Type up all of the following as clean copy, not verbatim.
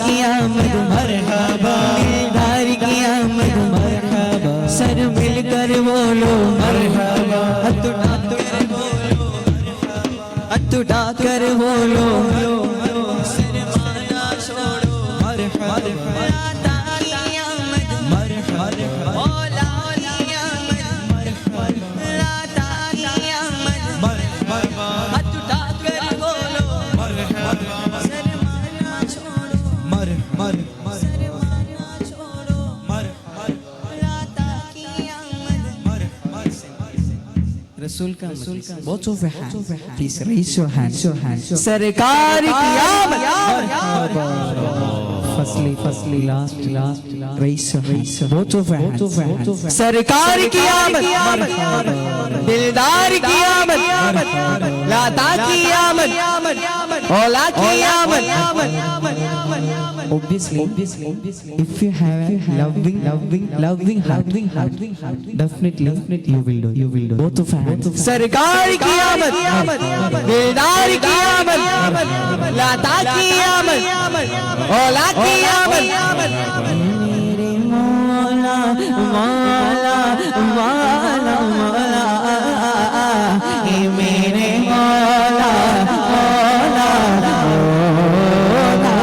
की आमद मरहबा, दिलदार की आमद मरहबा, सर मिलकर बोलो मरहबा, हाथ उठाकर बोलो मरहबा, हाथ उठाकर बोलो शर्माना छोड़ो मरहबा, लाता की आमद मरहबा, मौला की आमद मरहबा, लाता की आमद मरहबा, हाथ उठाकर बोलो मरहबा, शर्माना छोड़ो मरहबा, शर्माना छोड़ो मरहबा, लाता की आमद मरहबा। रसूल का both of your hands, please raise your hands, सरकार की आमद, firstly last raise both of your hands, सरकार की आमद, दिलदार की आमद, लाता की आमद, औला की आमद। Obviously, if you have a loving heart, definitely you will do both of hands, सरकार की आमद, दिलदार की आमद, लाता की आमद, औला की आमद। मेरे मौला मौला मौला मौला, ये मेरे मौला मौला मौला,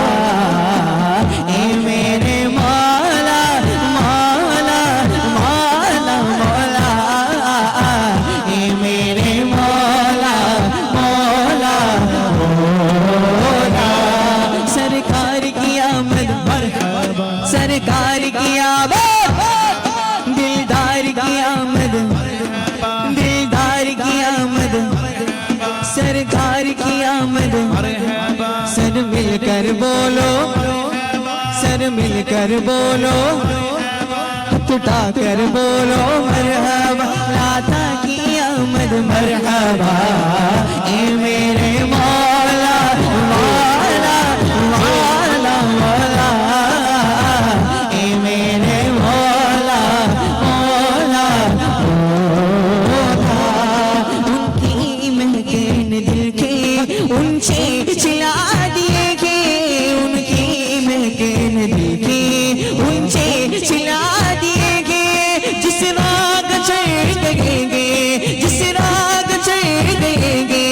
ये मेरे मौला मौला मौला मौला, ये मेरे मौला मौला मौला, सरकार की आमद मरहबा, सरकार की आमद, दिलदार की आमद, दिलदार की आमद, सरकार की आमद, सर मिलकर बोलो, सर मिलकर बोलो, हाथ उठाकर बोलो मरहबा, लाता की आमद मरहबा, ये मेरे मौला मौला मौला मौला, ये मेरे मौला मौला मौला। उनकी महकन दिल के ऊंचे चिला दिए के, उनकी महकन दिल के ऊंचे चिला दिए के, जिस राग चढ़ गएंगे, जिस राग चढ़ गएंगे,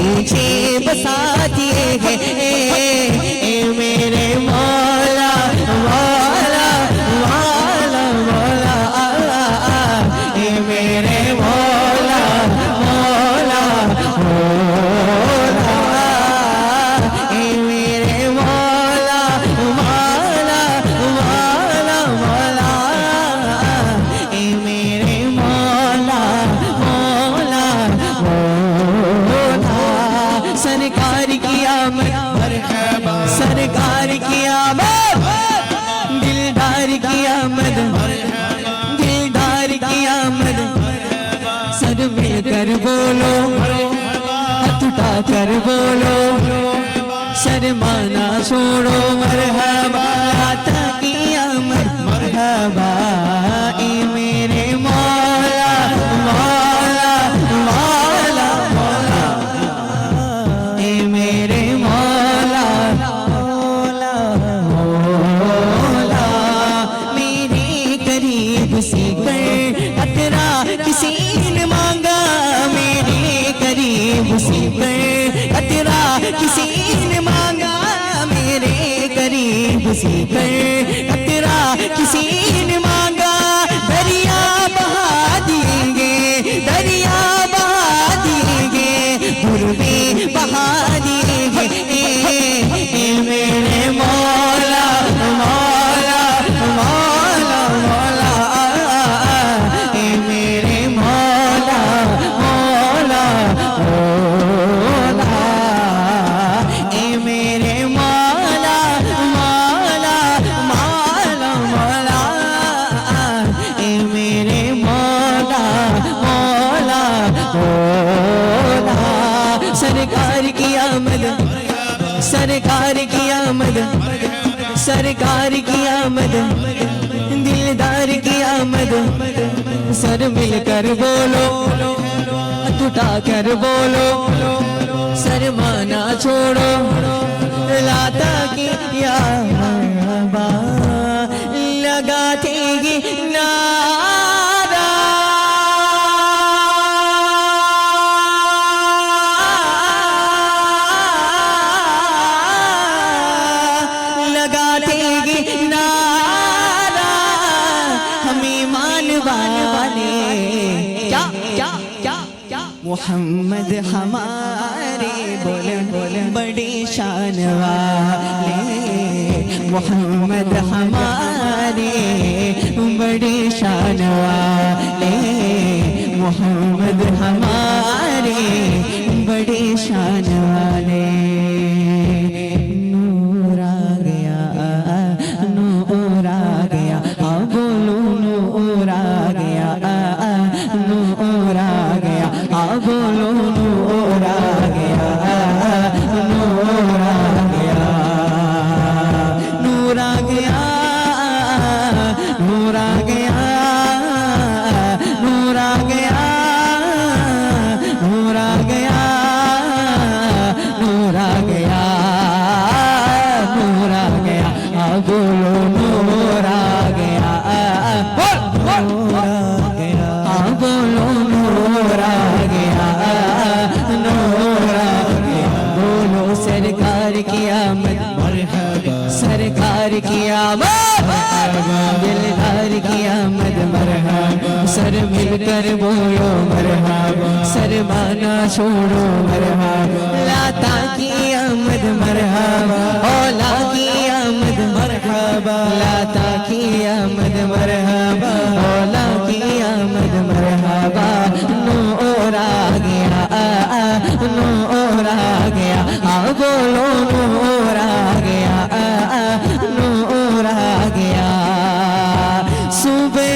ऊंचे बसा दिए हैं, मेरे मौला मौला मौला मौला, ये मेरे मौला मौला मौला, ये मेरे मौला मौला मौला मौला, ये मेरे मौला मौला मौला, सरकार की आमद मरहबा, सरकार की आमद, दिलदार की आमद, दिलदार की आमद, सर मिलकर बोलो, हाथ उठाकर बोलो, शर्माना छोड़ो मरहबा, लाता की आमद मरहबा, ये मेरे मौला मौला मौला मौला, ये मेरे मौला मौला मौला, मेरे करीब से कर खतरा किसी ने मांगा, मेरे करीब से कर खतरा किसी ने मांगा, मेरे करीब से कर खतरा किसी ने मांगा, दरिया बहा देंगे, दरिया बहा देंगे, गुरबे बहा देंगे, मेरे मौला मौला मौला मौला, मेरे मौला मौला मौला, मेरे मौला मौला मौला मौला, मेरे मौला मौला मौला, सरकार की आमद, सरकार की आमद, सरकार की आमद, दिलदार की आमद, सर मिलकर बोलो, हाथ उठाकर बोलो, शर्माना छोड़ो, लाता की आमद। मोहम्मद हमारे बोले बोले बड़ी शान वाले, मोहम्मद हमारे बड़ी शान वाले, मोहम्मद हमारे बड़ी शान वाले। नूर आ गया, नूर आ गया, हाँ बोलो नूर आ गया, नूर आ गया, हाँ बोलो नूर आ गया, नूर आ गया, नूर आ गया, नूर आ गया, नूर आ गया, नूर आ गया, नूर आ गया, नूर आ गया, हाँ बोलो नूर आ गया, नूर आ गया, हाँ बोलो नूर आ गया, नूर आ गया, बोलो सरकार की आमद, सरकार की आमद, दिलदार की आमद, मरहबा, सर मिलकर बोलो मरहबा, सरमाना छोड़ो मरहबा, लाता की आमद मरहबा, औला की आमद मरहबा, लाता की आमद मरहबा, औला की आमद मरहबा, नूर आ गया, नूर आ गया, हाँ बोलो नूर आ गया, नूर आ गया, सुबह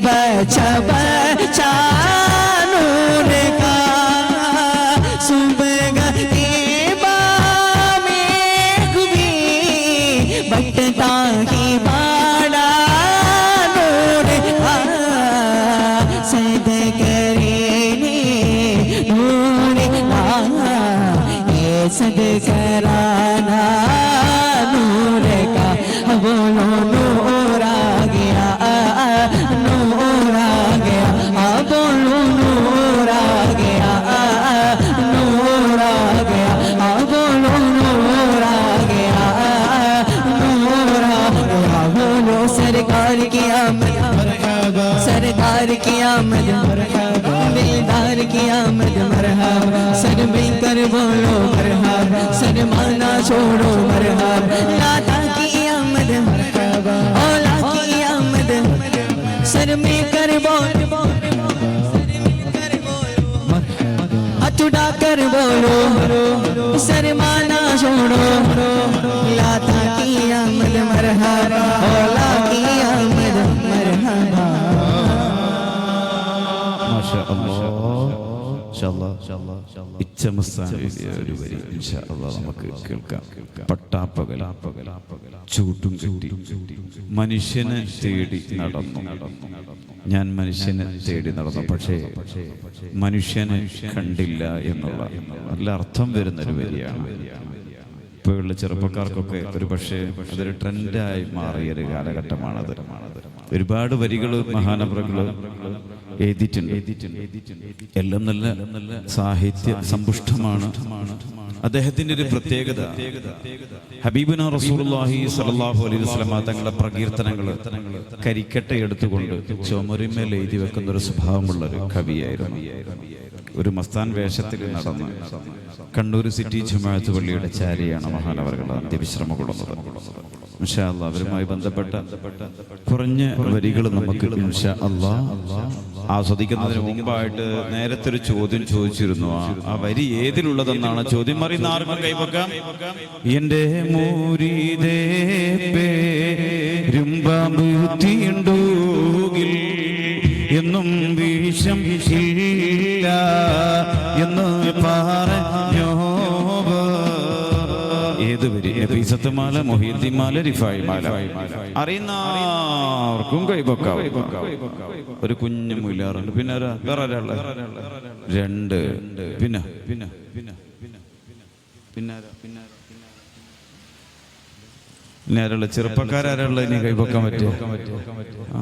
बचा बचा नूर का, सुबह में भी बटता ही बाड़ा नूर का, सद करेने नूर का, ये सद कराना नूर का, बोलो नूर आ गया, नूर आ गया, हाँ बोलो नूर आ गया, नूर आ गया, हाँ बोलो नूर आ गया, नूर आ गया, बोलो सरकार की आमद, सरकार की आमद, दिलदार की आमद, मरहबा, सर मिलकर बोलो मरहबा, सरमाना छोड़ो मरहबा, लाता की आमद, औला की आमद, सर मिलकर बोलो, हाथ उठा कर बोलो, सरमाना छोड़ो, लाता की आमद मरहबा, औला की आमद मरहबा। ഒരു വരി ഇൻഷാ അല്ലാഹ് നമുക്ക് കേൾക്കാം. പട്ടാപ്പകൽ ചൂട്ടും കെട്ടി മനുഷ്യനെ തേടി നടന്നു. ഞാൻ മനുഷ്യനെ തേടി നടന്നു, പക്ഷേ മനുഷ്യനെ കണ്ടില്ല എന്നുള്ള നല്ല അർത്ഥം വരുന്നൊരു വരിയാണ്. ഇപ്പോഴുള്ള ചെറുപ്പക്കാർക്കൊക്കെ ഒരു പക്ഷേ അതൊരു ട്രെൻഡായി മാറിയൊരു കാലഘട്ടമാണത്. ഒരുപാട് വരികൾ മഹാനവറുകൾ എഴുതിയിട്ടുണ്ട്. എല്ലാം നല്ല സാഹിത്യ സമ്പുഷ്ടമാണ്. അദ്ദേഹത്തിന്റെ ഒരു പ്രത്യേകത, ഹബീബുന റസൂലുള്ളാഹി സ്വല്ലല്ലാഹു അലൈഹി വസല്ലം തങ്ങളുടെ പ്രകീർത്തനങ്ങൾ കരിക്കട്ട എടുത്തുകൊണ്ട് ചുമരിന്മേൽ എഴുതി വെക്കുന്ന ഒരു സ്വഭാവമുള്ള ഒരു കവിയായിരുന്നു. ഒരു മസ്താൻ വേഷത്തിൽ നടന്ന് കണ്ണൂർ സിറ്റി ജുമാഅത്ത് പള്ളിയുടെ ചാരിയാണ് മഹാനവറുകൾ അന്ത്യവിശ്രമം കൊള്ളുന്നത്. ഇൻഷാ അല്ലാഹ് അവരുമായി ബന്ധപ്പെട്ട കുറഞ്ഞ വരികൾ നമുക്ക് ഇൻഷാ അല്ലാഹ് ആസ്വദിക്കുന്നതിന് മുമ്പായിട്ട് നേരത്തെ ഒരു ചോദ്യം ചോദിച്ചിരുന്നു. ആ വരി ഏതിലുള്ളതെന്നാണ് ചോദ്യം. അറിയുന്ന ആർക്കും കൈവക്കാം. എന്റെ മുരീദേ പെരുമ്പുത്തിയുണ്ടെങ്കിൽ എന്നും വിഷം ഇല്ല എന്ന് പറഞ്ഞോ. ഏത് വരി? നബീസത്തുമാല, മുഹീദ്ദീൻമാല, റിഫായിമാല. അറിയുന്നവർക്കും കൈവക്കാം. ഒരു കുഞ്ഞു മുയിലാറുണ്ട്. പിന്നെ വേറെ ഒരാള്, രണ്ട്. പിന്നെ ആരുള്ള ചെറുപ്പക്കാരുള്ള ഇനി കൈവക്കാൻ പറ്റുമോ?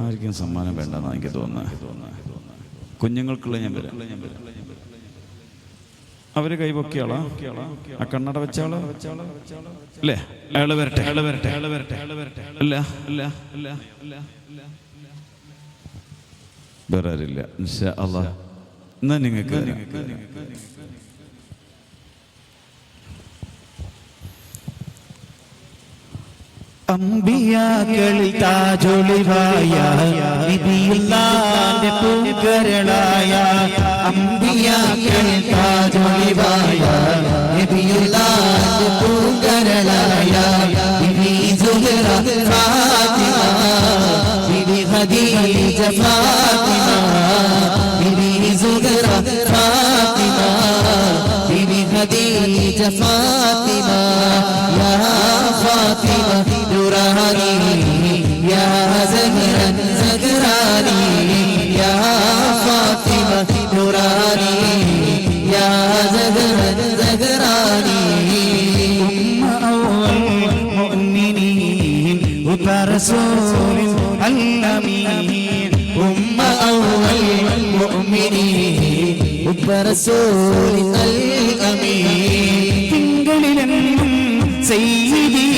ആർക്കും സമ്മാനം വേണ്ടെന്നാണ് എനിക്ക് തോന്നുന്നത്. കുഞ്ഞുങ്ങൾക്കുള്ള ഞാൻ വരാം. അവര് കൈപൊക്കിയാളാ, ആ കണ്ണട വെച്ചാള് അല്ലേ? അയാള് വരട്ടെ, അയാള് വരട്ടെ, അയാള് വരട്ടെ, അയാള് വരട്ടെ. അല്ല അല്ല അല്ല അല്ല വേറെ ആരില്ല. ഇൻഷാ അല്ലാഹ്. എന്നാ നിങ്ങൾക്ക് അമ്പിയാക്കളിൽ താജൊളിവായ നബിയുള്ളാന്റെ പൂങ്കരളായ അമ്പിയാക്കളിൽ താജൊളിവായ നബിയുള്ളാന്റെ പൂങ്കരളായ ബിബി സുഹറ ഫാത്തിമ ബിബി ഖദീജ ഫാത്തിമ ബിബി സുഹറ ഫാത്തിമ ബിബി ഖദീജ ഫാത്തിമ യാ ഫാത്തിമ نوراني يا زهرا زهراني يا فاطمة نوراني يا زهرا زهراني أول مؤمنين وبرسول الأمين أول مؤمنين وبرسول الأمين سيدي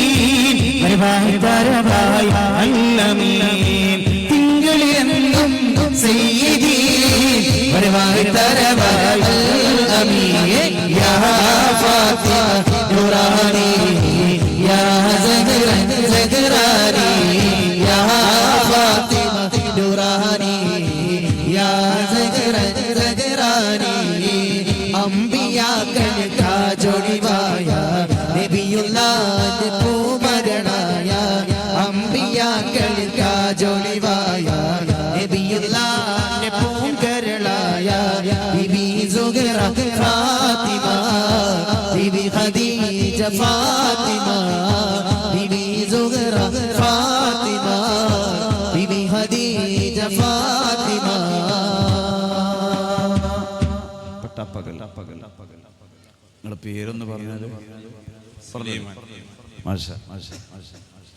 തരവായി അല്ലമീൻ തിങ്കളിലെന്നും സയ്യിദി വരവായി തരവായി അല്ലമീൻ യാ ഫാത്തിമ നൂറാനി യാ സഹറൻ സഹറാനി യാ ഫാത്തിമ നൂറാനി യാ സഹറൻ സഹറാനി അംബിയാക്കൾ താജൊളിവായ നബിയുള്ളാന്റെ പൂമരണായ അംബിയാക്കൾ താജൊളിവായ നബിയുള്ളാന്റെ പൂങ്കരളായ ബിബി സുഹറ ഫാത്തിമ ബിബി ഖദീജ ഫാത്തിമ ബിബി സുഹറ ഫാത്തിമ ബിബി ഖദീജ ഫാത്തിമ പട്ടാപ്പകൽ നിങ്ങളുടെ പേരൊന്ന് പറഞ്ഞാൽ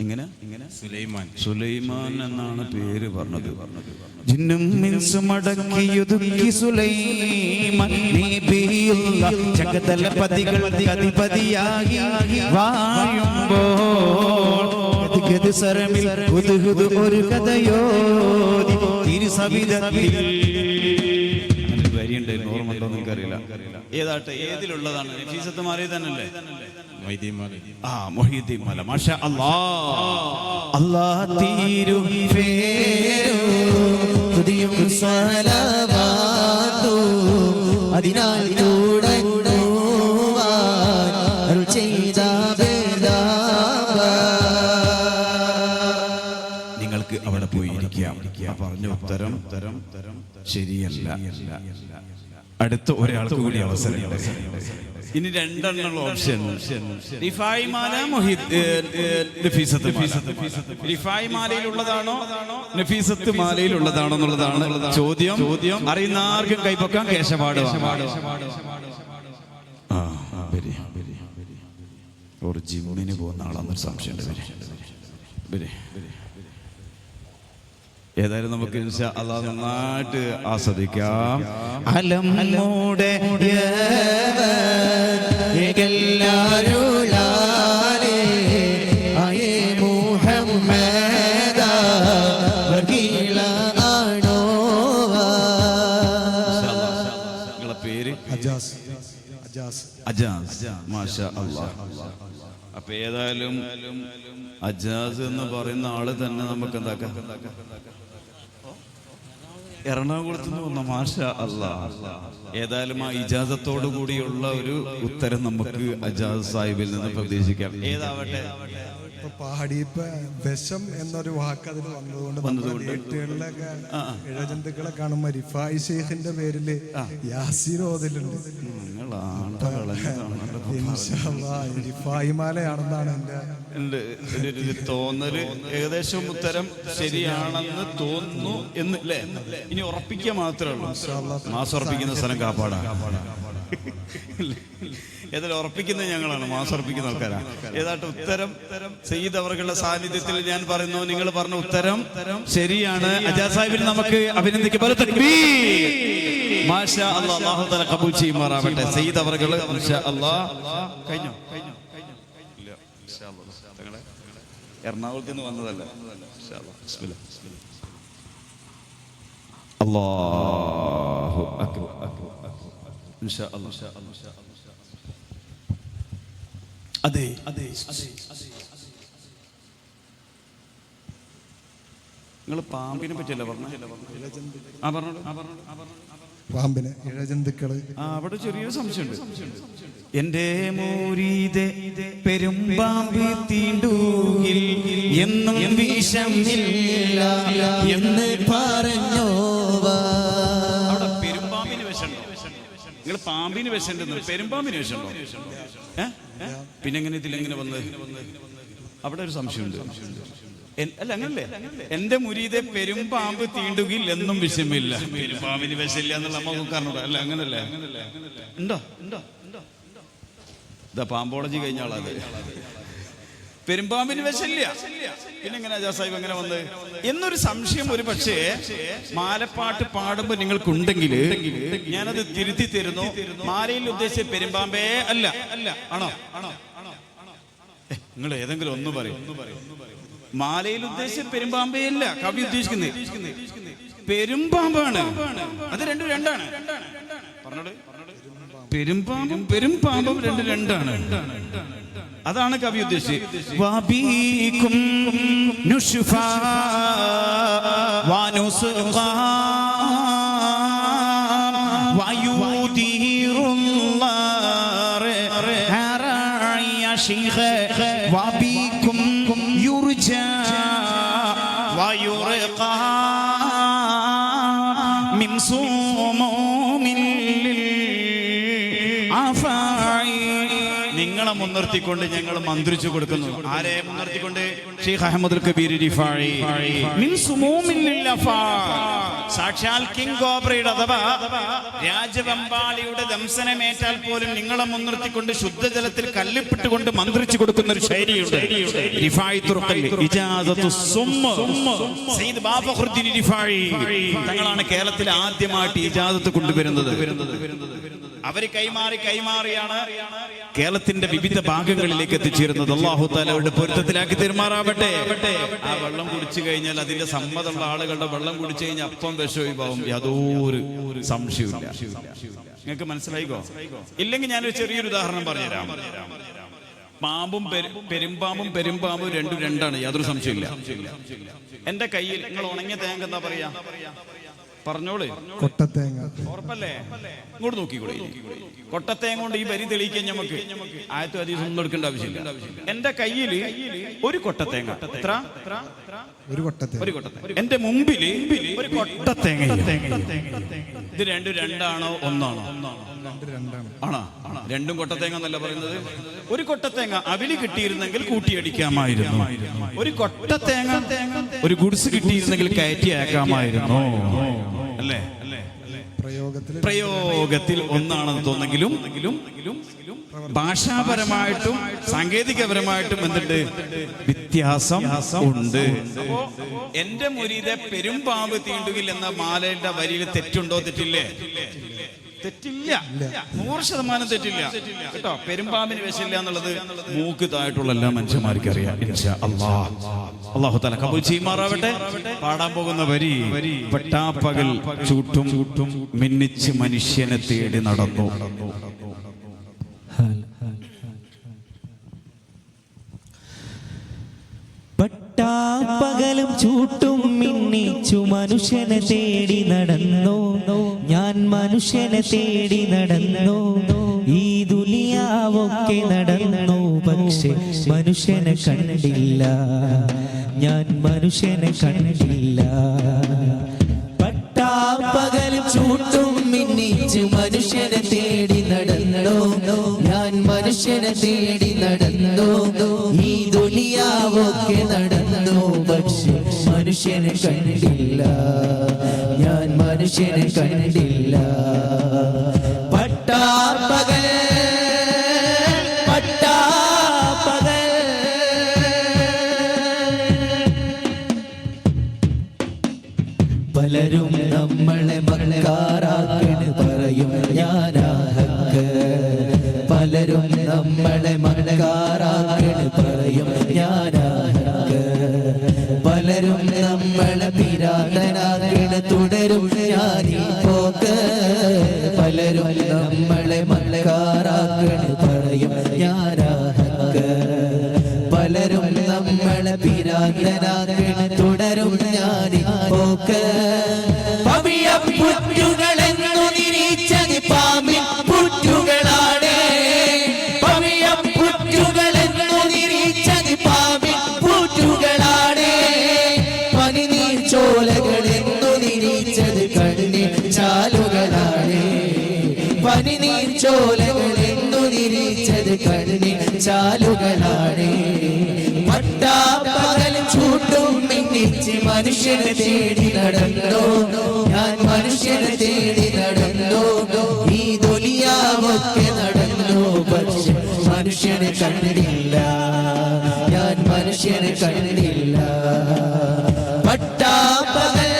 ഇങ്ങനെ സുലൈമാൻ എന്നാണ് പേര് പറഞ്ഞത്. ജിന്നും മിൻസും അടക്കിയൊതുക്കി സുലൈമാൻ നബിയുള്ള ജഗതലപതികൾക്ക് അധിപതിയായി വാഴുമ്പോൾ ഗദസറമിൽ ഹുദ്ഹുദ് ഒരു കഥയോതി തിരുസവിധത്തിൽ ഓർമ്മണ്ടോ നിങ്ങൾക്കറിയില്ല. ഏതാട്ടെ ഏതിലുള്ളതാണ്? നഫീസത്ത് മാറി തന്നെയല്ലേ? മൊഹീദ്ദീൻ മല. മാഷാ അല്ലാഹ്. അല്ലാഹ് തീരു തുതിയും സ്വലാവാത്തു അതിനാൽ തുടങ്ങുവാൻ അരുൾ ചെയ്ത നിങ്ങൾക്ക് അവിടെ പോയിരിക്കാം. പറഞ്ഞ ഉത്തരം ശരിയല്ല. അടുത്ത ഒരാൾക്ക് കൂടി അവസരം. ഇനി രണ്ടെണ്ണുള്ള ഓപ്ഷൻ. റിഫായി മാല റിഫായി മാലയിലുള്ളതാണോ നഫീസത്ത് മാലയിലുള്ളതാണോ എന്നുള്ളതാണ് ചോദ്യം. അറിയുന്ന ആർക്കും കൈപ്പൊക്കാം. കേശപാട് ഒരു ജിമ്മിന് പോകുന്ന ആളാന്നൊരു സംശയമുണ്ട്. ഏതായാലും നമുക്ക് ഇൻഷാ അല്ലാഹ് നന്നായിട്ട് ആസ്വദിക്കാം. അലം മൂടെ എല്ലാരുളാലേ ആയേ മുഹമ്മദ വകീല ആണോവാ. നിങ്ങളുടെ പേര്? അജാസ്. മാഷാ അല്ലാഹ്. അപ്പൊ ഏതായാലും അജാസ് എന്ന് പറയുന്ന ആള് തന്നെ നമുക്ക് എന്താക്കാം? എറണാകുളത്ത് നിന്ന് വന്ന മാഷാ അല്ലാഹ്. ഏതായാലും ആ ഇജാസത്തോടു കൂടിയുള്ള ഒരു ഉത്തരം നമുക്ക് അജാസ് സാഹിബിൽ നിന്ന് പ്രതീക്ഷിക്കാം. ഏതാവട്ടെ? പാടിയപ്പോ വിഷം എന്നൊരു വാക്ക് അതിൽ വന്നതുകൊണ്ട് വീട്ടുകളിലൊക്കെ ഇഴജന്തുക്കളെ കാണുമ്പോ റിഫായി ഷെയ്ഖിന്റെ പേരില് യാസീൻ ഓതലുണ്ട്. റിഫായി മാലയാണെന്നാണ് എന്റെ തോന്നല്. ഏകദേശം ഉത്തരം ശരിയാണെന്ന് തോന്നുന്നു എന്ന് അല്ലേ? ഇനി ഉറപ്പിക്കുക മാത്രമേ ഉള്ളൂ. മാസം ഉറപ്പിക്കുന്ന സ്ഥലം കാപ്പാടാ. ഏതായാലും ഉറപ്പിക്കുന്നത് ഞങ്ങളാണ്. മാസം ഉറപ്പിക്കുന്ന ആൾക്കാരാണ്. ഏതാട്ട് ഉത്തരം സയ്യിദ് അവരുടെ സാന്നിധ്യത്തിൽ ഞാൻ പറയുന്നു, നിങ്ങൾ പറഞ്ഞ ഉത്തരം ശരിയാണ്. അജാസ് സാഹിബിന് നമുക്ക് അഭിനന്ദിക്കും. മാഷാ അല്ലാഹ്, അല്ലാഹു തആല കബൂൽ ചെയ്യുമാറാവട്ടെ. സയ്യിദ് അവർകള് മാഷാ അല്ലാഹ് കഴിഞ്ഞോ? ഇല്ല, മാഷാ അല്ലാഹ്. തങ്ങളെ എറണാകുളത്ത് നിന്ന് വന്നതല്ല. മാഷാ അല്ലാഹ്. ബിസ്മില്ലാ. അല്ലാഹു അക്ബർ. മാഷാ അല്ലാഹ്. അതെ അതെ, നിങ്ങൾ പാമ്പിനെ പറ്റിയല്ല പറഞ്ഞു? പാമ്പിനെ, ഇഴജന്തുക്കള്. അവിടെ ചെറിയൊരു സംശയമുണ്ട്. എന്റെ മുരീദേ പെരുമ്പാമ്പ് തീണ്ടൂകിൽ എന്നും വിഷമില്ല എന്ന് പറഞ്ഞോവാ. അവിടെ പെരുമ്പാമ്പിന് വിഷമുണ്ടോ? നിങ്ങൾ പാമ്പിന് വിഷമുണ്ടെന്ന്, പെരുമ്പാമ്പിന് വിഷമുണ്ടോ? പിന്നെ എങ്ങനെ ഇതിലെങ്ങനെ വന്നത്? അവിടെ ഒരു സംശയമുണ്ട്. അല്ല അങ്ങനല്ലേ, എന്റെ മുരീദെ പെരുമ്പാമ്പ് തീണ്ടുകിൽ എന്നും വിഷമില്ല. പെരുമ്പാമ്പിന് വിഷമില്ല എന്നുള്ള നമുക്ക് പറഞ്ഞൂടാ. അല്ല അങ്ങനല്ലേ? ഉണ്ടോ? ഇതാ പാമ്പോളജി കഴിഞ്ഞ ആളത്. പെരുമ്പാമ്പിന് വിഷമില്ല, പിന്നെ എങ്ങനെ അജാസാഹിബ് എങ്ങനെ വന്ന് എന്നൊരു സംശയം ഒരു പക്ഷേ മാലപ്പാട്ട് പാടുമ്പോ നിങ്ങൾക്കുണ്ടെങ്കിൽ ഞാനത് തിരുത്തി തരുന്നു. മാലയിൽ ഉദ്ദേശിച്ച പെരുമ്പാമ്പേ അല്ല. ആണോ? നിങ്ങൾ ഏതെങ്കിലും ഒന്ന് പറയും. മാലയിൽ ഉദ്ദേശിച്ച പെരുമ്പാമ്പേ അല്ല കവി ഉദ്ദേശിക്കുന്നത്, പെരുമ്പാമ്പാണ്. അത് രണ്ടാണ്. പറഞ്ഞോട്, പെരുമ്പാമ്പും രണ്ടാണ്. അതാണ് കവി ഉദ്ദേശിച്ചത്. വബീകും നുഷ്ഫാ വനുസ്ഖാ വയുദീറുല്ലാഹ് ഹറായ ശൈഖ വബീകും യുർജാ വയുർഖാ മിൻ സുമൂമിൽ അഫായി. നിങ്ങളെ മുൻനിർത്തിക്കൊണ്ട് ഞങ്ങൾ മന്ത്രിച്ചു കൊടുക്കുന്നു. ആരെ മുൻനിർത്തിക്കൊണ്ട്? ഷെയ്ഖ് അഹ്മദുൽ കബീർ റിഫായി. മിൻ സുമൂമിൽ അഫാ, സാക്ഷാൽ കിങ് കോബ്രയുടെ അഥവാ രാജവെമ്പാളിയുടെ ദംസനമേറ്റാൽ പോലും നിങ്ങളെ മുൻനിർത്തിക്കൊണ്ട് ശുദ്ധജലത്തിൽ കല്ലിപ്പിട്ടുകൊണ്ട് മന്ത്രിച്ചു കൊടുക്കുന്ന ഒരു ശൈലിയുണ്ട്. റിഫായി തുർഖൽ ഇജാസത്തു സുമ്മ. സയ്യിദ് ബാഫഖറുദ്ദീൻ റിഫായി തങ്ങളാണ് കേരളത്തിൽ ആദ്യമായിട്ട് ഇജാസത്ത് കൊണ്ടുവരുന്നത്. അവര് കൈമാറിയാണ് കേരളത്തിന്റെ വിവിധ ഭാഗങ്ങളിലേക്ക് എത്തിച്ചേരുന്നത്. അല്ലാഹു തആല അവരുടെ പൊരുത്തത്തിലാക്കി തീർമാറാവട്ടെ. ആ വെള്ളം കുടിച്ചു കഴിഞ്ഞാൽ അതിന്റെ സമ്മതമുള്ള ആളുകളുടെ വെള്ളം കുടിച്ചു കഴിഞ്ഞാൽ അപ്പം വിഷവിഭാവം, യാതൊരു സംശയമില്ല. നിങ്ങൾക്ക് മനസ്സിലായിക്കോ? ഇല്ലെങ്കിൽ ഞാനൊരു ചെറിയൊരു ഉദാഹരണം പറഞ്ഞുതരാം. പാമ്പും പെരുമ്പാമ്പും രണ്ടാണ്, യാതൊരു സംശയമില്ല. എന്റെ കയ്യിൽ നിങ്ങൾ ഉണങ്ങിയ തേങ്ങ എന്താ പറയാ? പറഞ്ഞോളൂ. കൊട്ടത്തേങ്ങ. ഉറപ്പല്ലേ? ഇങ്ങോട്ട് നോക്കിക്കൂടെ? കൊട്ടത്തേങ്ങ കൊണ്ട് ഈ വരി തെളിയിക്കാൻ നമുക്ക് ആയത്തും ഹദീസും ഒന്നും എടുക്കേണ്ട ആവശ്യമില്ല. എന്റെ കയ്യിൽ ഒരു കൊട്ടത്തേങ്ങ. എത്ര? ഒരു കൊട്ടത്തേങ്ങ. എന്റെ മുമ്പില് ഒരു കൊട്ടത്തേങ്ങ. ഇത് രണ്ടാണോ ഒന്നാണോ? ആണോ? രണ്ടും കൊട്ടത്തേങ്ങ എന്നല്ല പറയുന്നത്. ഒരു കൊട്ടത്തേങ്ങ അവില് കിട്ടിയിരുന്നെങ്കിൽ കൂട്ടിയടിക്കാമായിരുന്നു. ഒരു കൊട്ടത്തേങ്ങ ഒരു ഗുഡ്സ് കിട്ടിയിരുന്നെങ്കിൽ കയറ്റി അയക്കാമായിരുന്നു. അല്ലേ? പ്രയോഗത്തിൽ ഒന്നാണെന്ന് തോന്നെങ്കിലും ഭാഷാപരമായിട്ടും സാങ്കേതികപരമായിട്ടും എന്തുണ്ട്? വ്യത്യാസം ഉണ്ട്. അപ്പോ എന്റെ മുരീദെ പെരുമ്പാമ്പ് തീണ്ടുകിൽ എന്ന മാലയുടെ വരിയിൽ തെറ്റുണ്ടോ? തെറ്റില്ലേ? തെറ്റില്ല, 100% തെറ്റില്ല കേട്ടോ. പെരുമ്പാമ്പിന് വിഷമില്ല എന്നുള്ളത് മൂക്ക് തായിട്ടുള്ള എല്ലാ മനുഷ്യന്മാർക്കും അറിയാം. ഇൻഷാ അല്ലാഹ്, അല്ലാഹു തആല കബൂൽ ചെയ്യുമാറാവട്ടെ. പാടാൻ പോകുന്ന വരി: പട്ടാപ്പകൽ ചൂട്ടും മിന്നിച്ച് മനുഷ്യനെ തേടി നടന്നു. പട്ടാപ്പകലും ചൂട്ടും മിന്നിച്ചു മനുഷ്യനെ തേടി നടന്നു. ഞാൻ മനുഷ്യനെ തേടി നടന്നു. ഈ ദുനിയാവൊക്കെ നടന്നു, പക്ഷെ മനുഷ്യനെ കണ്ടില്ല. ഞാൻ മനുഷ്യനെ കണ്ടില്ല. പട്ടാപ്പകലും ചൂട്ടും മിന്നിച്ചു മനുഷ്യനെ തേടി നടന്നു. ഞാൻ മനുഷ്യനെ തേടി നടന്നു. ഈ ദുനിയാവൊക്കെ നടന്നു, പക്ഷെ മനുഷ്യനെ കണ്ടില്ല. ഞാൻ മനുഷ്യനെ കണ്ടില്ല. പട്ടാപ്പകൽ പലരും നമ്മളെ മക്കാറാക്കണ് പറയും ഞാനാ ഹക്ക്. പലരും നമ്മളെ മക്കാറാക്കണ് പറയും ഞാനാ ഹക്ക്. പലരും നമ്മളെ പിരാതനാക്കണ് തുടരും ഞാനീ പോക്ക്. പലരും നമ്മളെ മക്കാറാക്കണ് പറയും ഞാനാ ഹക്ക്. പലരും നമ്മളെ പിരാതനാക്കണ് തുടരും ഞാനീ പോക്ക്. പുറ്റുകളെന്നു നിരീച്ചത് പാമ്പിൻ പുറ്റുകളാണ്. പുറ്റുകളെന്നു നിരീച്ചത് പാമ്പിൻ പുറ്റുകളാണ്. പനിനീർ ചോലകളെന്നു നിരീച്ചത് കണ്ണിൻ ചാലുകളാണ്. പനിനീർ ചോലകളെന്നു നിരീച്ചത് കണ്ണിൻ ചാലുകളാണ്. പട്ടാപ്പകലും ചൂട്ടും മിന്നിച്ച് മനുഷ്യനെ തേടി നടന്നോ ഞാൻ. മനുഷ്യനെ തേടി നടന്നോ. ഈ ദുനിയാവൊക്കെ നടന്നു പക്ഷെ മനുഷ്യനെ കണ്ടില്ല ഞാൻ. മനുഷ്യനെ കണ്ടില്ല. പട്ടാപ്പകൽ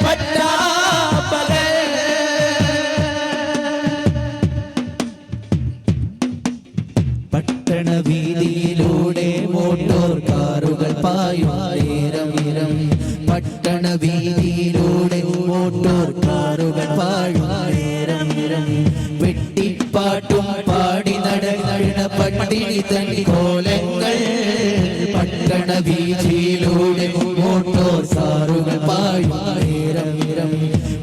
പട്ടാപ്പകൽ പട്ടണ വീതിയിലൂടെ മോട്ടോർ കാറുകൾ പായും നേരം. പട്ടണ വീതിയിലൂടെ മോട്ടോർ കാറുകൾ പായും നേരം. വെട്ടിപ്പാട്ടും പാടി നടന്ന പട്ടിണി തൻ കോലങ്ങൾ. പട്ടണ വീതിയിലൂടെ മോട്ടോർ കാറുകൾ പായും നേരം.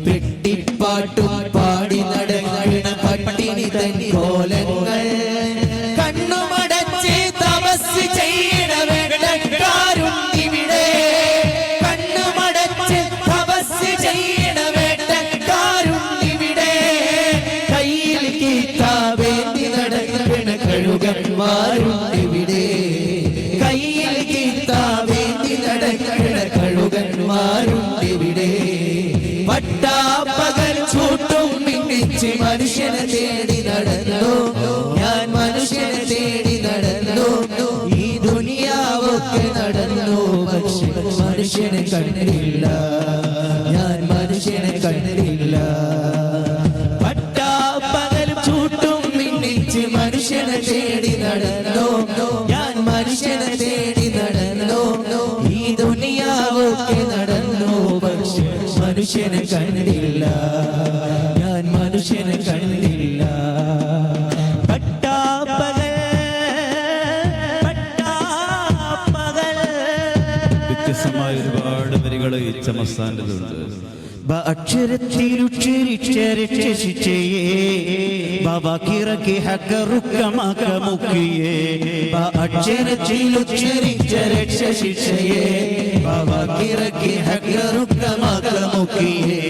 വെട്ടിപ്പാട്ടും പാടി നടന്ന പട്ടിണി തൻ കോലങ്ങൾ. കണ്ണുമടച്ച് തപസ് ചെയ്യണ വേട്ടക്കാരുണ്ടിവിടെ. കണ്ണുമടച്ച് തപസ് ചെയ്യണ വേട്ടക്കാരുണ്ടിവിടെ. കയ്യിൽ കിതാബേന്തി നടക്കണ കഴുകന്മാരുണ്ടിവിടെ. കയ്യിൽ കിതാബേന്തി നടക്കണ കഴുകന്മാരുണ്ടിവിടെ. പട്ടാപ്പകൽ ചൂട്ടും മിന്നിച്ച് മനുഷ്യനെ തേടി നടന്നു ഞാൻ. മനുഷ്യനെ തേടി നടന്നു. ഈ ദുനിയാവൊക്കെ നടന്നു പക്ഷെ മനുഷ്യനെ കണ്ടില്ല ഞാൻ. മനുഷ്യനെ കണ്ടില്ല. പട്ടാപ്പകലും ചൂട്ടും മിന്നിച്ച് മനുഷ്യനെ തേടി നടന്നു ഞാൻ. മനുഷ്യനെ തേടി നടന്നു. ഈ ദുനിയാവൊക്കെ നടന്നു പക്ഷെ മനുഷ്യനെ കണ്ടില്ല ഞാൻ. മനുഷ്യനെ കണ്ടില്ല. വ്യത്യസ്തമായ ഒരുപാട് വരികൾ ഈ ചമസ്ഥാൻ്റെതുണ്ട്. അക്ഷരത്തിലുച്ചരിച്ചരച്ച ശിക്ഷയെ ബാബാക്കിറക്കി ഹക്കറുക്കമാക്കമുക്കിയേ. അക്ഷരത്തിലുച്ചരിച്ചരച്ച ശിക്ഷയെ ബാബാക്കിറക്കി ഹക്കറുക്കമാക്കമുക്കിയേ.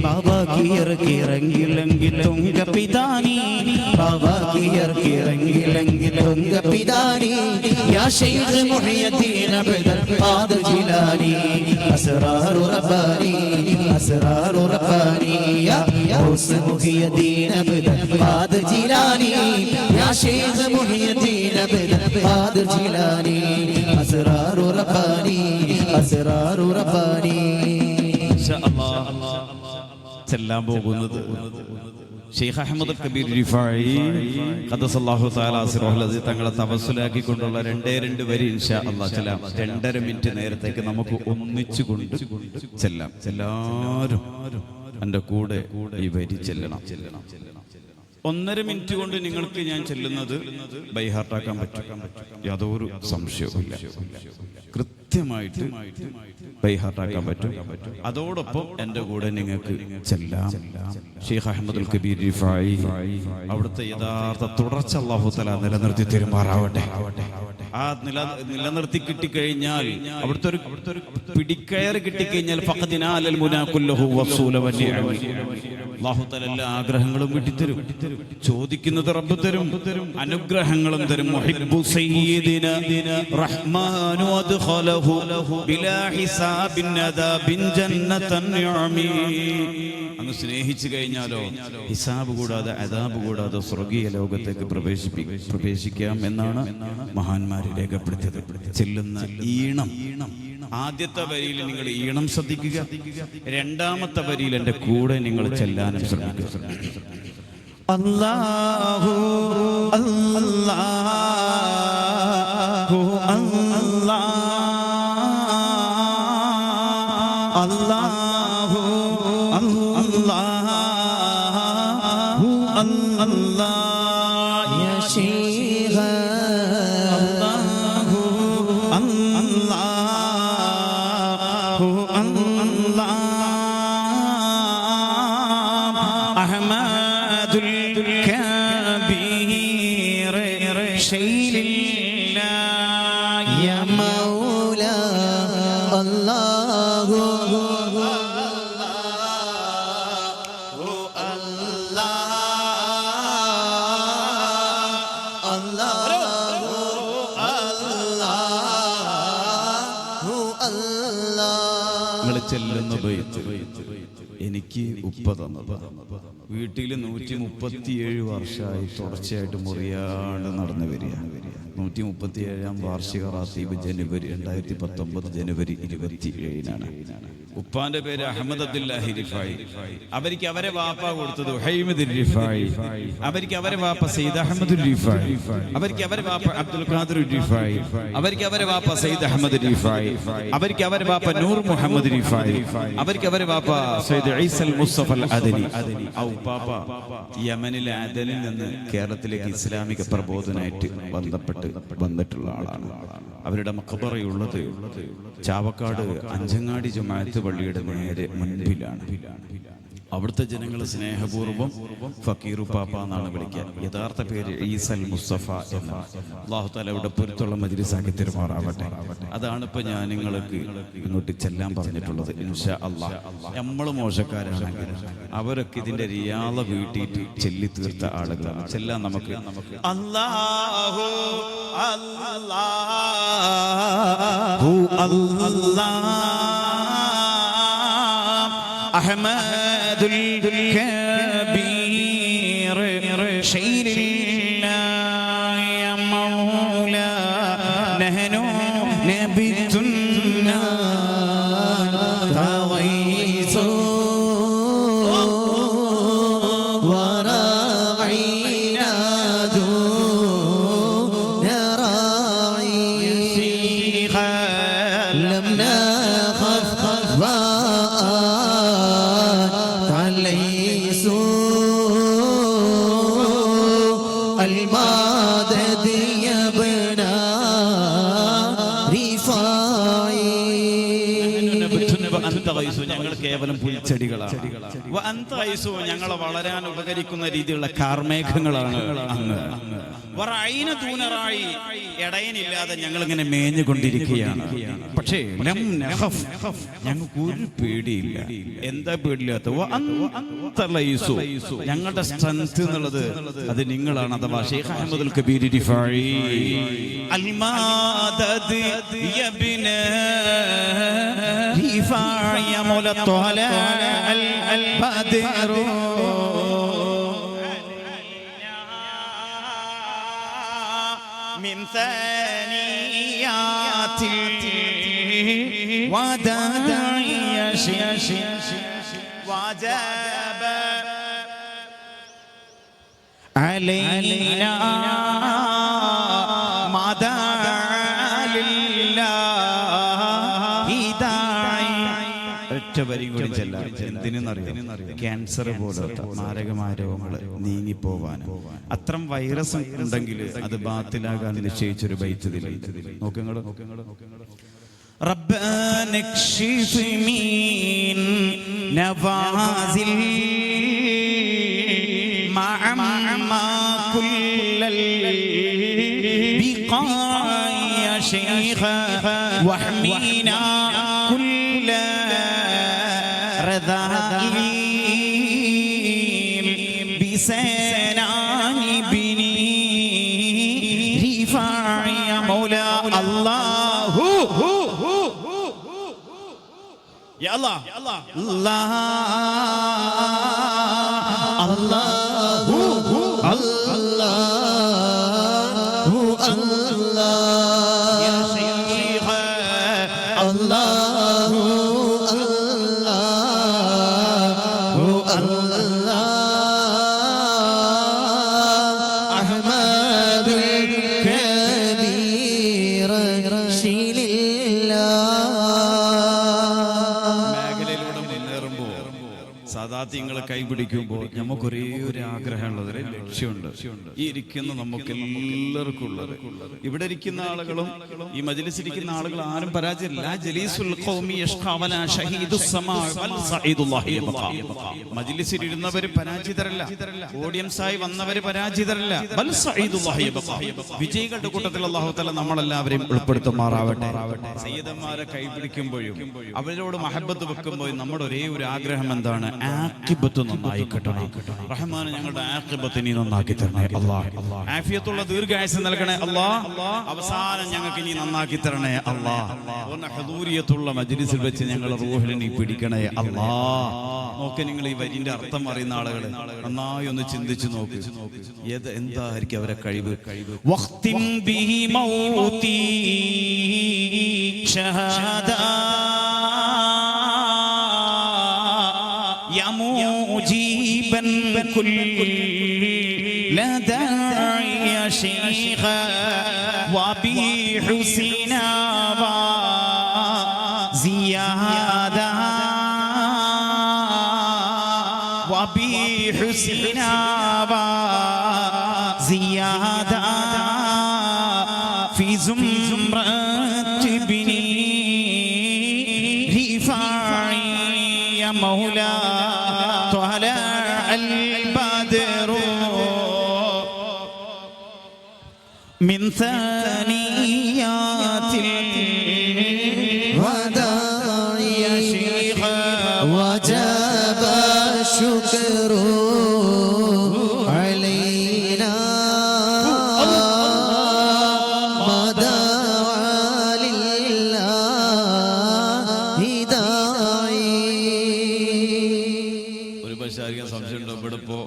ബാബാക്കിറക്കിറങ്ങിലെങ്കിൽ തുങ്കപിതാനി. ബാബാക്കിറക്കിറങ്ങിലെങ്കിൽ തുങ്കപിതാനി. യാ ശൈഖ് മുഹ്യിദ്ദീൻ അബ്ദുൽ ഖാദിർ ജിലാനി. അസ്റാറു റബ്ബാനി അസ്റാറു റബ്ബാനി. യാ ഗൗസ് മുഹ്യിദ്ദീൻ അബ്ദുൽ ഖാദിർ ജിലാനി. യാ ശൈഖ് മുഹ്യിദ്ദീൻ അബ്ദുൽ ഖാദിർ ജിലാനി. അസ്റാറു റബ്ബാനി അസ്റാറു റബ്ബാനി. ഇൻഷാ അല്ലാഹ് ചെല്ലാൻ പോകുന്നത് ഷെയ്ഖ് അഹമ്മദ് കബീർ റിഫായി ഖദ്ദസല്ലാഹു തആല സിറഹുൽ അസീസ് തങ്ങളെ തവസ്സുലാക്കിക്കൊണ്ടുള്ള രണ്ടേ വരി ഇൻഷാ അല്ലാഹ് ചെല്ലാം. 2.5 മിനിറ്റ് നേരത്തേക്ക് നമുക്ക് ഒന്നിച്ചു കൊണ്ട് ചെല്ലാം. എല്ലാവരും എൻ്റെ കൂടെ ഈ വരി ചെല്ലണം. 1.5 മിനിറ്റ് കൊണ്ട് നിങ്ങൾക്ക് ഞാൻ ചെല്ലുന്നത് ബൈഹാർട്ടാക്കാൻ പറ്റും. യാതൊരു സംശയവുമില്ല. കൃത്യമായിട്ട് ബൈഹാർട്ടാക്കാൻ പറ്റും. അതോടൊപ്പം എൻ്റെ കൂടെ നിങ്ങൾക്ക് ചെല്ലാം. ഷെയ്ഖ് അഹമ്മദുൽ കബീർ റിഫായി അവിടുത്തെ യഥാർത്ഥ തുടർച്ച അല്ലാഹു തആല നിലനിർത്തി തരുമാറാവട്ടെ. ആ നിലനിർത്തി കിട്ടിക്കഴിഞ്ഞാൽ അവിടുത്തെ ഒരു പിടിക്കയർ കിട്ടിക്കഴിഞ്ഞാൽ ഫഖദിനാലൽ മുനാ കുല്ലഹു വസ്സൂല വനിഅമ. അല്ലാഹു തആല എല്ലാ ആഗ്രഹങ്ങളും കിട്ടിത്തരും. ചോദിക്കുന്നത് റബ്ബ് തരും. അനുഗ്രഹങ്ങളും തരും. മുഹിബ്ബു സയ്യിദിനാ റഹ്മാനു അദ്ഖലഹു ബിലാ ഹിസാബിൻ അദാബിൻ ജന്നതൻ നിഅമി. അങ്ങ് സ്നേഹിച്ചു കഴിഞ്ഞാലോ ഹിസാബ് കൂടാതെ അദാബ് കൂടാതെ സ്വർഗീയ ലോകത്തേക്ക് പ്രവേശിക്കാം എന്നാണ് മഹാന്മാർ രേഖപ്പെടുത്തിയത്. ചെല്ലുന്ന ഈണം ആദ്യത്തെ വരിയിൽ നിങ്ങൾ ഈണം ശ്രദ്ധിക്കുക, രണ്ടാമത്തെ വരിയിൽ എൻ്റെ കൂടെ നിങ്ങൾ ചെല്ലാനും ശ്രമിക്കുക. അല്ലാഹു അല്ലാഹു അല്ലാഹു അല്ലാഹു അല്ലാഹു യാ ശൈഖ അല്ലാഹു അല്ലാഹു അല്ലാഹു അഹ്മദുൽ കബീർ ശൈലില്ലാഹ് യാ മൗലാ അല്ലാഹു ചെല്ലുന്ന ബൈത്ത് എനിക്ക് ഉപ്പ തന്നത്. വീട്ടിൽ 137 വർഷമായി തുടർച്ചയായിട്ട് മുറിയാണ്ട് നടന്നു വരിക. 137ാം വാർഷിക റാത്തീബ് ജനുവരി 2019 ജനുവരി 27-നാണ്. ഉപ്പാന്റെ പേര് അഹമ്മദ് അബ്ദുല്ലാഹി റിഫായി. അവർക്ക് അവരെ വാപ്പ കൊടുത്തത് ഹൈമദ് റിഫായി. അവർക്ക് അവരെ വാപ്പ സയ്യിദ് അഹമ്മദ് റിഫായി. അവർക്ക് അവരെ വാപ്പ അബ്ദുൽ ഖാദിർ റിഫായി. അവർക്ക് അവരെ വാപ്പ സയ്യിദ് അഹമ്മദ് റിഫായി. അവർക്ക് അവരെ വാപ്പ നൂർ മുഹമ്മദ് റിഫായി. അവർക്ക് അവരെ വാപ്പ സയ്യിദ് ഈസൽ മുസ്തഫ അൽ അദനി. ആ ഉപ്പാപ്പ യമനിലെ അദനിൽ നിന്ന് കേരളത്തിലേക്ക് ഇസ്ലാമിക പ്രബോധനമായിട്ട് വന്നിട്ടുള്ള ആളാണ്. അവരുടെ മഖബറയുള്ളത് ചാവക്കാട് അഞ്ചങ്ങാടി ജമാഅത്ത് പള്ളിയുടെ നേരെ മുൻപിലാണ്. അവിടുത്തെ ജനങ്ങൾ സ്നേഹപൂർവ്വം ഫക്കീറു പാപ്പ എന്നാണ് വിളിക്കുക. യഥാർത്ഥ പേര് ഈസൽ മുസ്തഫ എന്ന. അല്ലാഹു തആല അവിടെ പൊരുത്തുള്ള മജ്ലിസാക്കി തരുമാറാവട്ടെ. അതാണ് ഇപ്പൊ ഞാൻ നിങ്ങൾക്ക് ഇങ്ങോട്ട് ചെല്ലാൻ പറഞ്ഞിട്ടുള്ളത്. ഇൻഷാ അല്ലാഹ് നമ്മൾ മോശക്കാരാണെങ്കിൽ അവരൊക്കെ ഇതിന്റെ റിയാള വീട്ടിയിട്ട് ചെല്ലി തീർത്ത ആളുകളാണ്. ചെല്ലാൻ നമുക്ക് അല്ലാഹു അല്ലാഹു അല്ലാഹു അഹ്മദുൽ കബീർ ശൈലില്ലാഹ് യാ മൗലാ നഹ്നു നബിത്തുന്നാ തവൈസു വറഅയ്നാ നറായി ലം നഖഫ് المدد يا ابنا رفاعي ഞങ്ങൾ കേവലം പുൽച്ചെടികളാണ്. ഞങ്ങളെ വളരാൻ ഉപകരിക്കുന്ന രീതിയിലുള്ള കാർമേഘങ്ങളാണ് അങ്ങ്. ഇടയനില്ലാതെ ഞങ്ങൾ ഇങ്ങനെ മേഞ്ഞുകൊണ്ടിരിക്കുകയാണ്. പക്ഷേ ഞങ്ങൾക്ക് ഒരു പേടിയില്ല. എന്താ പേടിയില്ലാത്ത? ഞങ്ങളുടെ സ്ട്രെങ്ത് എന്നുള്ളത് അത് നിങ്ങളാണ്. അഥവാ ഷെയ്ഖ് അഹ്മദുൽ കബീർ റിഫായി المدد يا ابنا رفاعي يا مولا طلع البدر من ثنيات الوداع وجب علينا مدى ഒറ്റ വരിയും കൂടി ചെല്ലാം. എന്തിനെന്നറിയാം? ക്യാൻസർ പോലത്തെ മാരകമായ രോഗങ്ങൾ നീങ്ങിപ്പോവാൻ. അത്തരം വൈറസ് ഉണ്ടെങ്കിൽ അത് ബാത്തിലാകാൻ നിശ്ചയിച്ചൊരു ബൈത്തിൽ നോക്കുങ്ങൾ. ربنا اكشف من نوازل مع كل البقاع يا شيخ واحمينا كل رذائل بسنان بني رفاع يا مولا الله يا الله الله الله الله يا شيخ الله സാദാത്യങ്ങളെ കൈപിടിക്കുമ്പോൾ നമുക്കൊരേ ഒരു ആഗ്രഹമുള്ളത്, ഒരു ലക്ഷ്യമുണ്ട്. ഈ ഇരിക്കുന്ന നമുക്ക് എല്ലാവർക്കും ഉള്ളത്, ഇവിടെ ഇരിക്കുന്ന ആളുകളും ഈ മജ്‌ലിസിൽ ഇരിക്കുന്ന ആളുകൾ ആരും പരാജയമില്ല. മജ്‌ലിസിൽ ഇരുന്നവര് പരാജിതരല്ല, ഓഡിയൻസായി വന്നവര് പരാജിതരല്ല. വിജയികളുടെ കൂട്ടത്തിൽ അല്ലാഹു തആല നമ്മളെല്ലാവരെയും ഉൾപ്പെടുത്തുമാറാവട്ടെ. സയ്യിദന്മാരെ കൈപിടിക്കുമ്പോഴും അവരോട് മഹബത്ത് വെക്കുമ്പോഴും നമ്മുടെ ഒരേ ഒരു ആഗ്രഹം എന്താണ്? ആഖിബത്ത് നന്നായി കിട്ടണം. റഹ്മാൻ ഞങ്ങളുടെ ആഖിബത്ത് നീ നന്നാക്കി തരണേ അല്ലാഹ്. ആഫിയത്തുള്ള ദീർഘായുസ്സ് നൽകണേ അല്ലാഹ്. അവസാനം ഞങ്ങൾക്ക് നീ നന്നാക്കി തരണേ അല്ലാഹ്. ഹദൂരിയത്തുള്ള മജ്‌ലിസിൽ വെച്ച് ഞങ്ങളുടെ റൂഹിനെ നീ പിടിക്കണേ അല്ലാഹ്. നോക്ക്, നിങ്ങൾ ഈ വരിന്റെ അർത്ഥം അറിയുന്ന ആളുകൾ നന്നായി ഒന്ന് ചിന്തിച്ചു നോക്ക്. എന്തായിരിക്കും അവരെ കഴിവ്? വഖ്തിം ബിഹി മൗതി ഷഹാദ يا مجيبا كل داعي يا شيخ وبحسنا وزيادة وبحسنا وزيادة في زمرة بني رفاعي يا مولا من ثانيات الوداع يا شيخ وجب الشكر علينا ما دعا لله داعي. ഒരു പക്ഷേ സംശയം ഉണ്ടോ? ഇവിടെ ഇപ്പോ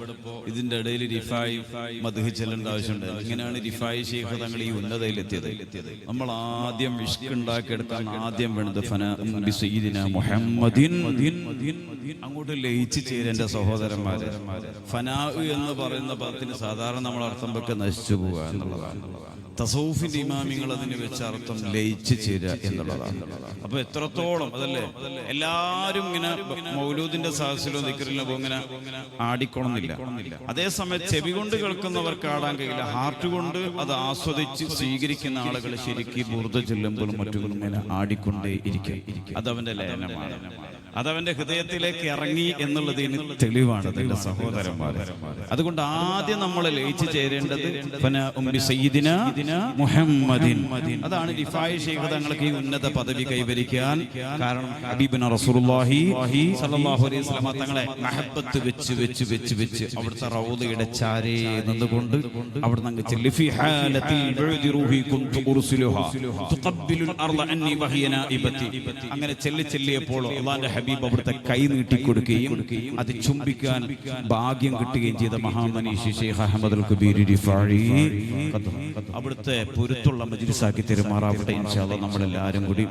ഇതിന്റെ ഇടയിൽ റിഫായി മദ്ഹ് ചെല്ലേണ്ട ആവശ്യമുണ്ട്. ഇങ്ങനെയാണ് റിഫായി ശൈഖ് തങ്ങൾ ഈ ഉന്നതയിലെത്തിയത്. നമ്മൾ ആദ്യം ഇഷ്ക് ഉണ്ടാക്കിയെടുക്കാൻ ആദ്യം വേണ്ടത് സയ്യിദിന മുഹമ്മദിൻ. അങ്ങോട്ട് ലയിച്ചു ചേരേണ്ട സഹോദരന്മാരെ, ഫനാ എന്ന് പറയുന്ന പദത്തിന് സാധാരണ നമ്മൾ അർത്ഥം വെക്കെ നശിച്ചു പോവുക എന്നുള്ളതാണ്. തസൗഫിന്റെ ഇമാമിങ്ങൾ അതിന് വെച്ച അർത്ഥം ലയിച്ചു ചേരുക എന്നുള്ളതാണ്. അപ്പൊ എത്രത്തോളം അതല്ലേ എല്ലാരും ഇങ്ങനെ മൗലൂദിന്റെ സദസ്സിലോ ദിക്റിലോ ഇങ്ങനെ ആടിക്കൊള്ളുന്നില്ല. അതേസമയം ചെവി കൊണ്ട് കേൾക്കുന്നവർക്ക് ആടാൻ കഴിയില്ല. ഹാർട്ട് കൊണ്ട് അത് ആസ്വദിച്ച് സ്വീകരിക്കുന്ന ആളുകൾ ശരിക്കും ബുർദ ചൊല്ലുമ്പോഴും മറ്റും ഇങ്ങനെ ആടിക്കൊണ്ടേ ഇരിക്കും. അതവന്റെ ലയനമാണ്, അതവന്റെ ഹൃദയത്തിലേക്ക് ഇറങ്ങി എന്നുള്ളതിന് തെളിവാണ് എന്റെ സഹോദരന്മാരെ. അതുകൊണ്ട് ആദ്യം നമ്മൾ ലയിച്ചു ചേരേണ്ടത് സയ്യിദിന മുഹമ്മദിൻ. അതാണ് റിഫായി ശൈഖ് തങ്ങൾക്ക് ഈ ഉന്നത പദവി കൈവരിക്കാൻ കാരണം. ഹബീബിന റസൂലുള്ളാഹി സ്വല്ലല്ലാഹു അലൈഹി വസല്ലം തങ്ങളെ മഹബ്ബത്ത് വെച്ച് വെച്ച് വെച്ച് വെച്ച് അവിടുത്തെ റൗദയുടെ ചാരേ നിന്നുകൊണ്ട് അവിടുന്ന് അങ്ങ് ചെല്ലി ഫി ഹാലത്തിൽ ബുഅദി റൂഹി കുൻതു ഉർസിലുഹാ തുഖബ്ബിലുൽ അർള അന്നി വഹിയ നാഇബതി. അങ്ങനെ ചെല്ലിയപ്പോൾ അല്ലാഹുവിന്റെ ഹബീബ് അവിടുത്തെ കൈ നീട്ടി കൊടുക്കുകയും അത് ചുംബിക്കാൻ ഭാഗ്യം കിട്ടുകയും ചെയ്ത മഹാമനീഷി ശൈഖ് അഹ്മദുൽ കബീർ റിഫായി അവിടുത്തെ പൊരുത്തുള്ള മജ്‌ലിസാക്കി തെരുമാറാവട്ടെ. ഇൻഷാ അല്ലാഹ് നമ്മളെല്ലാവരും കൂടി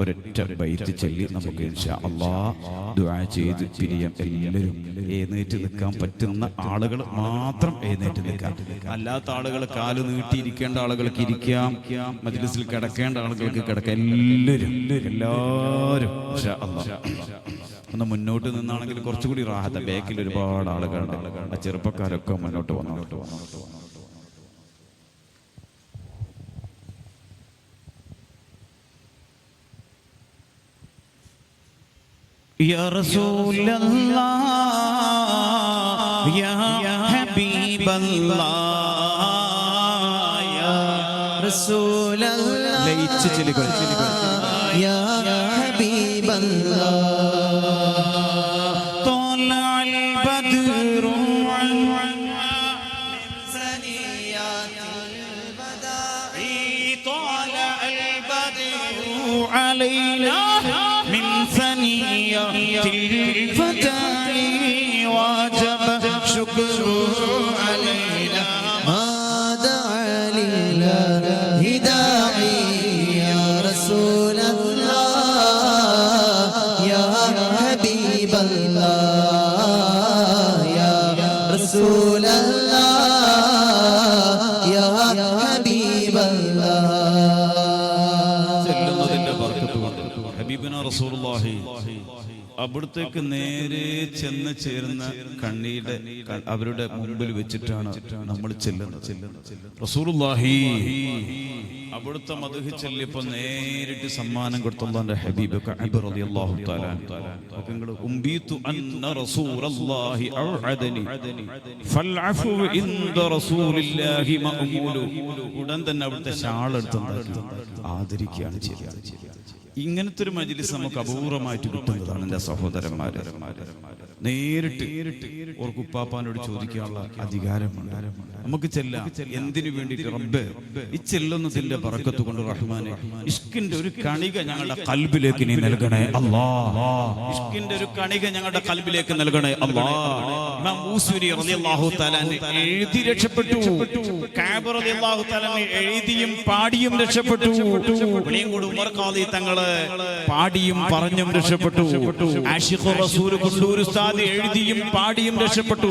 ഒരൊറ്റ ബൈത്ത് ചൊല്ലി നമുക്ക് ഇൻഷാ അല്ലാഹ് ദുആ ചെയ്ത് പിരിയാം. എല്ലാവരും എഴുന്നേറ്റ് നിൽക്കാൻ പറ്റുന്ന ആളുകൾ മാത്രം എഴുന്നേറ്റ് നിൽക്കാം. അല്ലാത്ത ആളുകൾ കാല് നീട്ടിയിരിക്കേണ്ട ആളുകൾക്ക് ഇരിക്കാം, മജ്‌ലിസിൽ കിടക്കേണ്ട ആളുകൾക്ക് കിടക്കാം. എല്ലാവരും ഇൻഷാ അല്ലാഹ് ഒന്ന് മുന്നോട്ട് നിന്നാണെങ്കിൽ കുറച്ചുകൂടി റാഹത്ത. ബാക്കിൽ ഒരുപാട് ആളുകളുണ്ട്, ആ ചെറുപ്പക്കാരൊക്കെ മുന്നോട്ട് വന്നോട്ട്. يا رسول الله يا حبيب الله يا رسول الله ലയിച്ചു ചെല്ലുക يا حبيب الله طلع البدر من ثنيات الوداع طلع البدر علينا من ثنيات الفتاة وجب شكر علينا ما دعا لله داعي يا رسول الله يا حبيب الله رسول الله يا حبيب الله ചെല്ലുന്നതിന്റെ ബർക്കത്ത് കൊണ്ട് ഹബീബിന റസൂലുള്ളാഹി അവിടത്തേക്ക് നേരെ ചെന്ന് ചേർന്ന കണ്ണീടെ അവരുടെ മുമ്പിൽ വെച്ചിട്ടാണ് നമ്മൾ ചെല്ലുന്നത്. റസൂലുള്ളാഹി അവിടുത്തെ മദ്ഹ് ചൊല്ലിയപ്പോൾ നേരിട്ട് സമ്മാനം കൊടുത്തുള്ളാന്റെ ഹബീബ് കഅബ് റളിയല്ലാഹു തആല നിങ്ങൾ ഉംബീതു അന്ന റസൂലുള്ളാഹി ഔഅദനി ഫൽഅഫു ഇൻദ റസൂലില്ലാഹി മഅമൂലു. ഉടൻ തന്നെ അവിടുത്തെ ഷാൾ എടുത്ത് ആദരിക്കുകയാണ് ചെയ്തത്. ഇങ്ങനത്തെ ഒരു മജ്ലിസ് നമുക്ക് അപൂർവമായിട്ട് കിട്ടുന്നതാണ് എൻ്റെ സഹോദരന്മാരെ. നേരിട്ട് ഓർക്കുപ്പാപ്പാനോട് ചോദിക്കാനുള്ള അധികാരമുണ്ട്. നമുക്ക് ചെല്ലാം. എന്തിനു വേണ്ടിയിട്ട്? റബ്ബേ, ഈ ചെല്ലുന്നതിന്റെ ബറക്കത്ത് കൊണ്ട് റഹ്മാനെ ഇഷ്കിന്റെ ഒരു കണിക ഞങ്ങളുടെ ഖൽബിലേക്ക് നീ നൽകണേ അല്ലാഹ്. ഇഷ്കിന്റെ ഒരു കണിക ഞങ്ങളുടെ ഖൽബിലേക്ക് നൽകണേ അല്ലാഹ്. ഇമാം ബൂസൂരി റളിയല്ലാഹു തആല എഴുതി രക്ഷപ്പെട്ടു. കഅബ് റളിയല്ലാഹു തആല എഴുതിയും പാടിയും രക്ഷപ്പെട്ടു. വെളിയങ്കോട് ഉമർ ഖാദി തങ്ങള് പാടിയും പറഞ്ഞും രക്ഷപ്പെട്ടു. ആശിഖുർ റസൂൽ കൊണ്ടൂർ ഉസ്താദ് എഴുതിയും പാടിയും രക്ഷപ്പെട്ടു.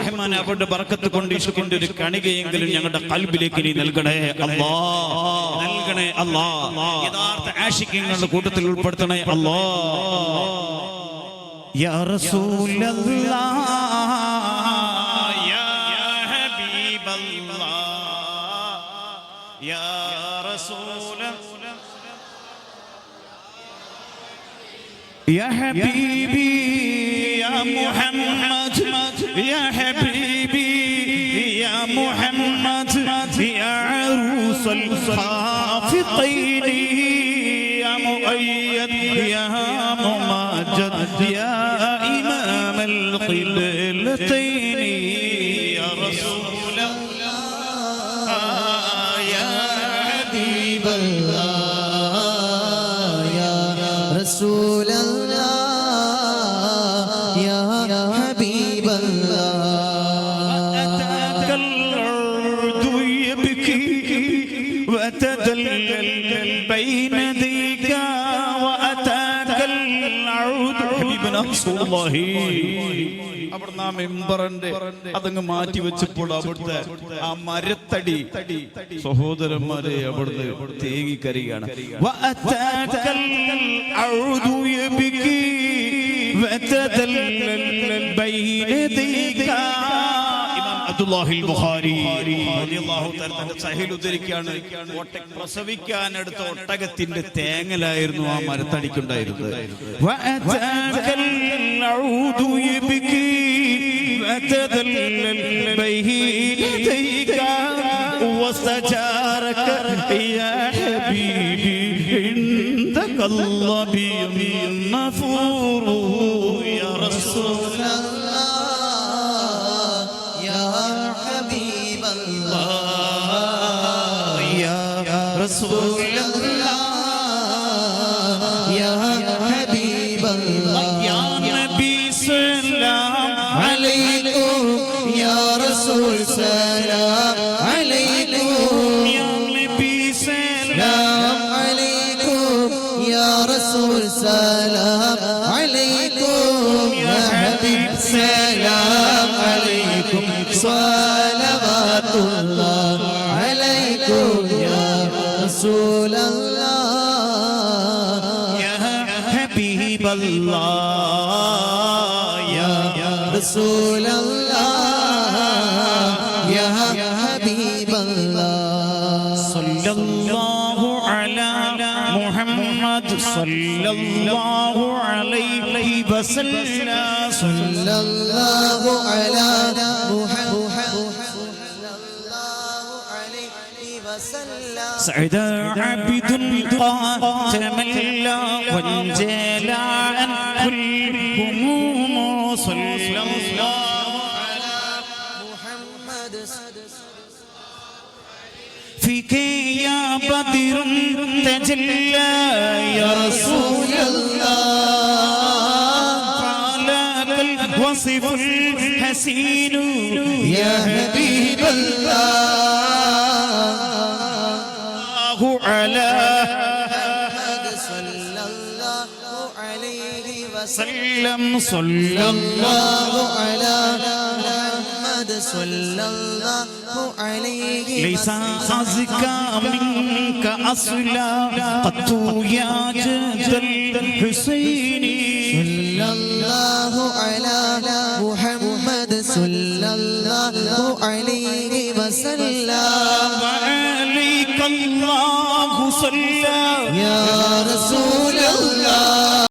റഹ്മാൻ അവരുടെ ബർക്കത്ത് കൊണ്ട് ഇഷ്കിന്റെ ഒരു കണികയെങ്കിലും ഞങ്ങളുടെ ഖൽബിലേക്ക് നീ നൽകണേ അല്ലാഹ്, നൽകണേ അല്ലാഹ്. യഥാർത്ഥ ആശിഖീങ്ങളുടെ കൂട്ടത്തിൽ ഉൾപ്പെടുത്തണേ അല്ലാഹ്. യാ റസൂലല്ലാഹ് യാ ഹബീബല്ലാഹ് യാ റസൂലല്ലാഹ് يا حبيبي يا محمد يا حبيبي يا محمد يا عروس الخافقين يا مؤيد يا مماجد يا إمام القبلتين يا رسول الله يا حبيب الله يا رسول بين ذيك وأتاك العود حبيبنا رسول الله. അവിടുന്ന് ആ മെമ്പറിന്റെ അതങ്ങ് മാറ്റി വെച്ചപ്പോൾ അവിടുത്തെ ആ മരത്തടി സഹോദരന്മാരെ അവിടുന്ന് തേങ്ങിക്കരയാണ്. അബ്ദുല്ലാഹിൽ ബുഖാരി റളിയല്ലാഹു തആല തന്റെ സഹീൽ ഉദ്ധരിക്കുകയാണ്. പ്രസവിക്കാൻ എടുത്ത ഒട്ടകത്തിന്റെ തേങ്ങലായിരുന്നു ആ മരത്തടിക്കുണ്ടായിരുന്നത്. رسول الله يا حبيب الله يا نبي سلام عليكم يا رسول سلام عليكم يا نبي سلام عليكم يا رسول سلام عليكم يا حبيب سلام عليكم صلوات الله عليكم يا رسول الله يا حبيب الله يا رسول الله يا حبيب الله صلى الله على محمد صلى الله عليه وسلم صلى الله على محمد سعد عبد قاتم الله وانجلى عن كل هموم صلى الله على محمد فيك يا بدر تجلى يا رسول الله فعلك الوصف الحسين يا حبيب الله صلى الله عليه ليس أزكى منك أصلا قط يا جد الحسين صلى الله على محمد صلى الله عليه وسلم وعليك الله صلى يا رسول الله